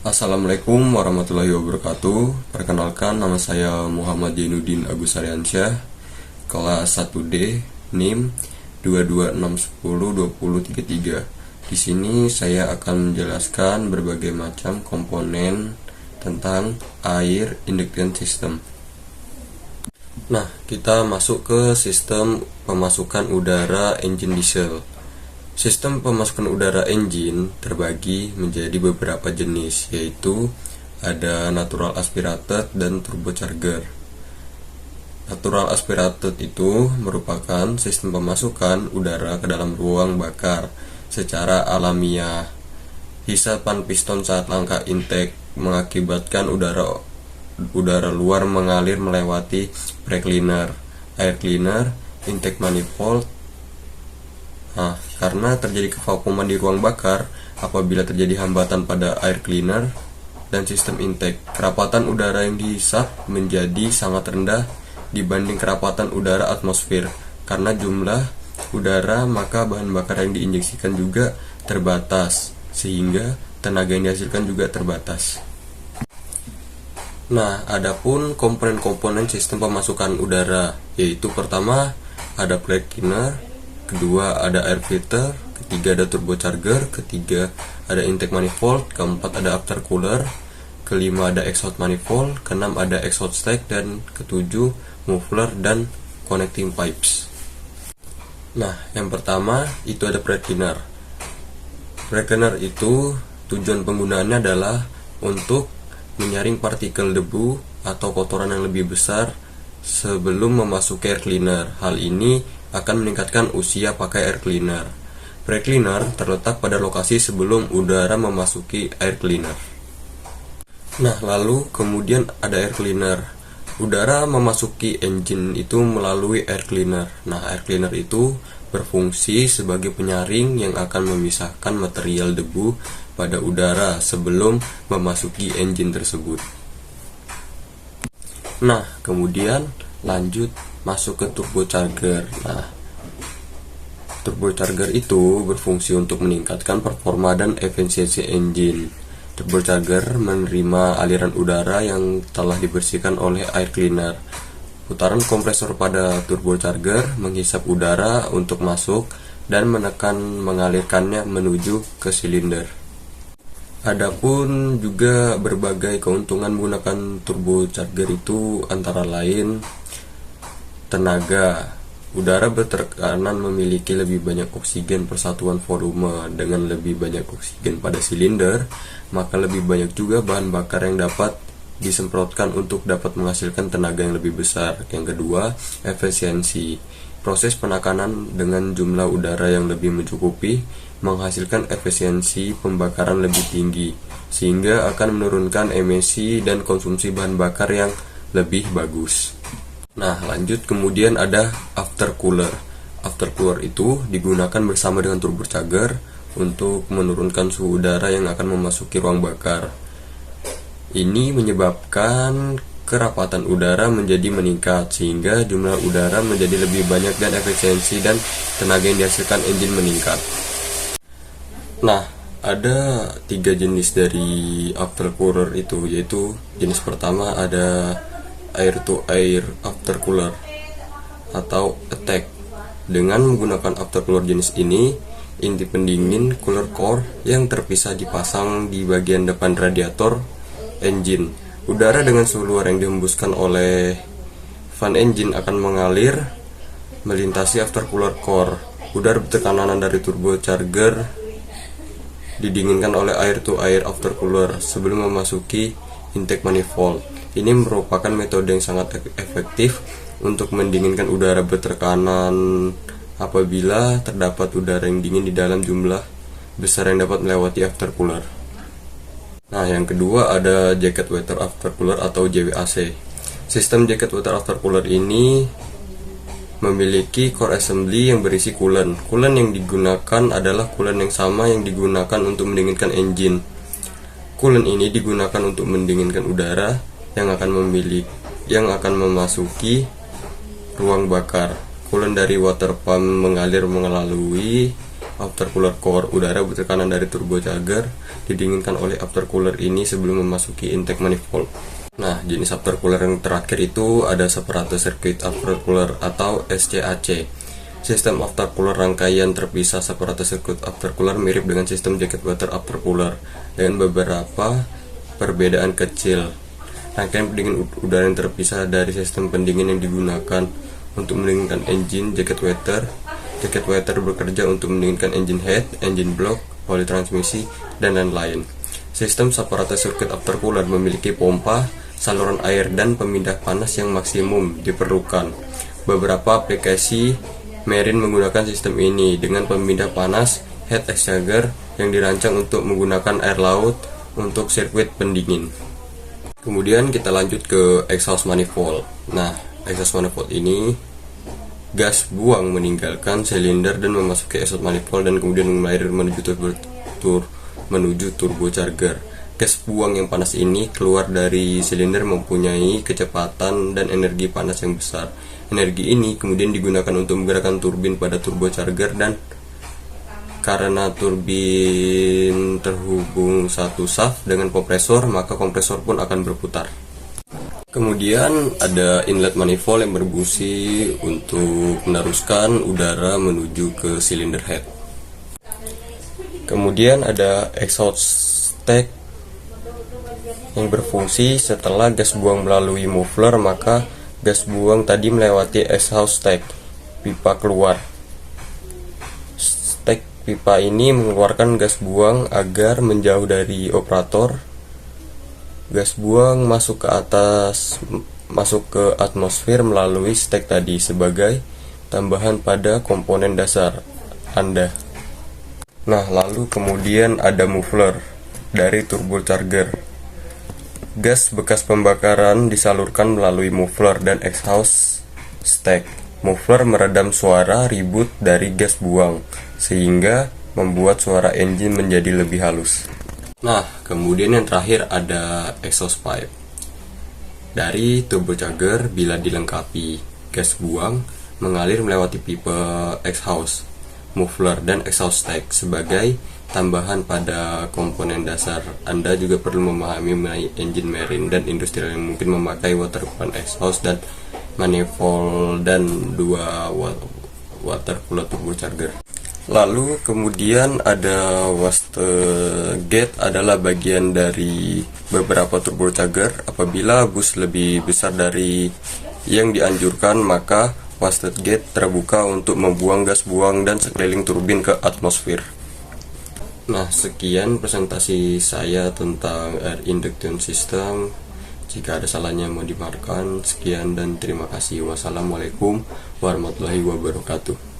Assalamualaikum warahmatullahi wabarakatuh. Perkenalkan, nama saya Muhammad Jainuddin Agus Aryansyah, kelas 1D, NIM 226102033. Di sini saya akan menjelaskan berbagai macam komponen tentang air induction system. Nah, kita masuk ke sistem pemasukan udara engine diesel. Sistem pemasukan udara engine terbagi menjadi beberapa jenis, yaitu ada natural aspirated dan turbocharger. Natural aspirated itu merupakan sistem pemasukan udara ke dalam ruang bakar secara alamiah. Hisapan piston saat langkah intake mengakibatkan udara luar mengalir melewati brake cleaner, air cleaner, intake manifold. Karena terjadi kevakuuman di ruang bakar, apabila terjadi hambatan pada air cleaner dan sistem intake, kerapatan udara yang dihisap menjadi sangat rendah dibanding kerapatan udara atmosfer. Karena jumlah udara, maka bahan bakar yang diinjeksikan juga terbatas, sehingga tenaga yang dihasilkan juga terbatas. Nah, adapun komponen-komponen sistem pemasukan udara, yaitu pertama ada brake cleaner, kedua ada air filter, ketiga ada turbocharger, ketiga ada intake manifold, keempat ada aftercooler, kelima ada exhaust manifold, keenam ada exhaust stack, dan ketujuh muffler dan connecting pipes. Nah, yang pertama itu ada brake cleaner. Brake cleaner itu tujuan penggunaannya adalah untuk menyaring partikel debu atau kotoran yang lebih besar sebelum memasuki air cleaner. Hal ini akan meningkatkan usia pakai air cleaner. Brake cleaner terletak pada lokasi sebelum udara memasuki air cleaner. Nah, lalu kemudian ada air cleaner. Udara memasuki engine itu melalui air cleaner. Nah, air cleaner itu berfungsi sebagai penyaring yang akan memisahkan material debu pada udara sebelum memasuki engine tersebut. Nah, kemudian lanjut masuk ke turbocharger. Nah, turbocharger itu berfungsi untuk meningkatkan performa dan efisiensi engine. Turbocharger menerima aliran udara yang telah dibersihkan oleh air cleaner. Putaran kompresor pada turbocharger menghisap udara untuk masuk dan menekan mengalirkannya menuju ke silinder. Adapun juga berbagai keuntungan menggunakan turbocharger itu antara lain tenaga. Udara bertekanan memiliki lebih banyak oksigen per satuan volume. Dengan lebih banyak oksigen pada silinder, maka lebih banyak juga bahan bakar yang dapat disemprotkan untuk dapat menghasilkan tenaga yang lebih besar. Yang kedua, efisiensi. Proses penekanan dengan jumlah udara yang lebih mencukupi menghasilkan efisiensi pembakaran lebih tinggi, sehingga akan menurunkan emisi dan konsumsi bahan bakar yang lebih bagus. Nah, lanjut kemudian ada aftercooler. Aftercooler itu digunakan bersama dengan turbocharger untuk menurunkan suhu udara yang akan memasuki ruang bakar. Ini menyebabkan kerapatan udara menjadi meningkat, sehingga jumlah udara menjadi lebih banyak dan efisiensi dan tenaga yang dihasilkan engine meningkat. Nah, ada 3 jenis dari aftercooler itu, yaitu jenis pertama ada air to air aftercooler atau attack. Dengan menggunakan aftercooler jenis ini, inti pendingin cooler core yang terpisah dipasang di bagian depan radiator engine. Udara dengan suhu luar yang dihembuskan oleh fan engine akan mengalir melintasi aftercooler core. Udara bertekanan dari turbocharger didinginkan oleh air to air aftercooler sebelum memasuki intake manifold. Ini merupakan metode yang sangat efektif untuk mendinginkan udara bertekanan apabila terdapat udara yang dingin di dalam jumlah besar yang dapat melewati aftercooler. Nah, yang kedua ada jacket water aftercooler atau JWAC. Sistem jacket water aftercooler ini memiliki core assembly yang berisi coolant. Coolant yang digunakan adalah coolant yang sama yang digunakan untuk mendinginkan engine. Coolant ini digunakan untuk mendinginkan udara yang akan memasuki ruang bakar. Coolant dari water pump mengalir melalui Aftercooler core, udara bertekanan dari turbocharger didinginkan oleh aftercooler ini sebelum memasuki intake manifold. Nah, jenis aftercooler yang terakhir itu ada separator circuit aftercooler atau SCAC. Sistem aftercooler rangkaian terpisah separator circuit aftercooler mirip dengan sistem jacket water aftercooler dengan beberapa perbedaan kecil. Rangkaian pendingin udara yang terpisah dari sistem pendingin yang digunakan untuk mendinginkan engine jacket water. Jacket water bekerja untuk mendinginkan engine head, engine block, oli transmisi, dan lain-lain. Sistem separator circuit aftercooler memiliki pompa, saluran air, dan pemindah panas yang maksimum diperlukan. Beberapa aplikasi marine menggunakan sistem ini dengan pemindah panas heat exchanger yang dirancang untuk menggunakan air laut untuk sirkuit pendingin. Kemudian kita lanjut ke exhaust manifold. Nah, exhaust manifold ini gas buang meninggalkan silinder dan memasuki exhaust manifold dan kemudian mengalir menuju turbocharger. Gas buang yang panas ini keluar dari silinder mempunyai kecepatan dan energi panas yang besar. Energi ini kemudian digunakan untuk menggerakkan turbin pada turbocharger, dan karena turbin terhubung satu shaft dengan kompresor, maka kompresor pun akan berputar. Kemudian ada inlet manifold yang berfungsi untuk meneruskan udara menuju ke silinder head. Kemudian ada exhaust stack yang berfungsi setelah gas buang melalui muffler, maka gas buang tadi melewati exhaust stack, pipa keluar. Stack pipa ini mengeluarkan gas buang agar menjauh dari operator. Gas buang masuk ke atmosfer melalui stack tadi sebagai tambahan pada komponen dasar Anda. Nah, lalu kemudian ada muffler dari turbocharger. Gas bekas pembakaran disalurkan melalui muffler dan exhaust stack. Muffler meredam suara ribut dari gas buang sehingga membuat suara engine menjadi lebih halus. Nah, kemudian yang terakhir ada exhaust pipe. Dari turbocharger, bila dilengkapi gas buang mengalir melewati pipa exhaust, muffler, dan exhaust stack sebagai tambahan pada komponen dasar. Anda juga perlu memahami mengenai engine marine dan industrial yang mungkin memakai water coolant exhaust dan manifold dan dua water cooler turbocharger. Lalu kemudian ada wastegate, adalah bagian dari beberapa turbocharger. Apabila bus lebih besar dari yang dianjurkan, maka wastegate terbuka untuk membuang gas buang dan sekeliling turbin ke atmosfer. Nah, sekian presentasi saya tentang air induction system. Jika ada salahnya mohon dimaafkan. Sekian dan terima kasih. Wassalamualaikum warahmatullahi wabarakatuh.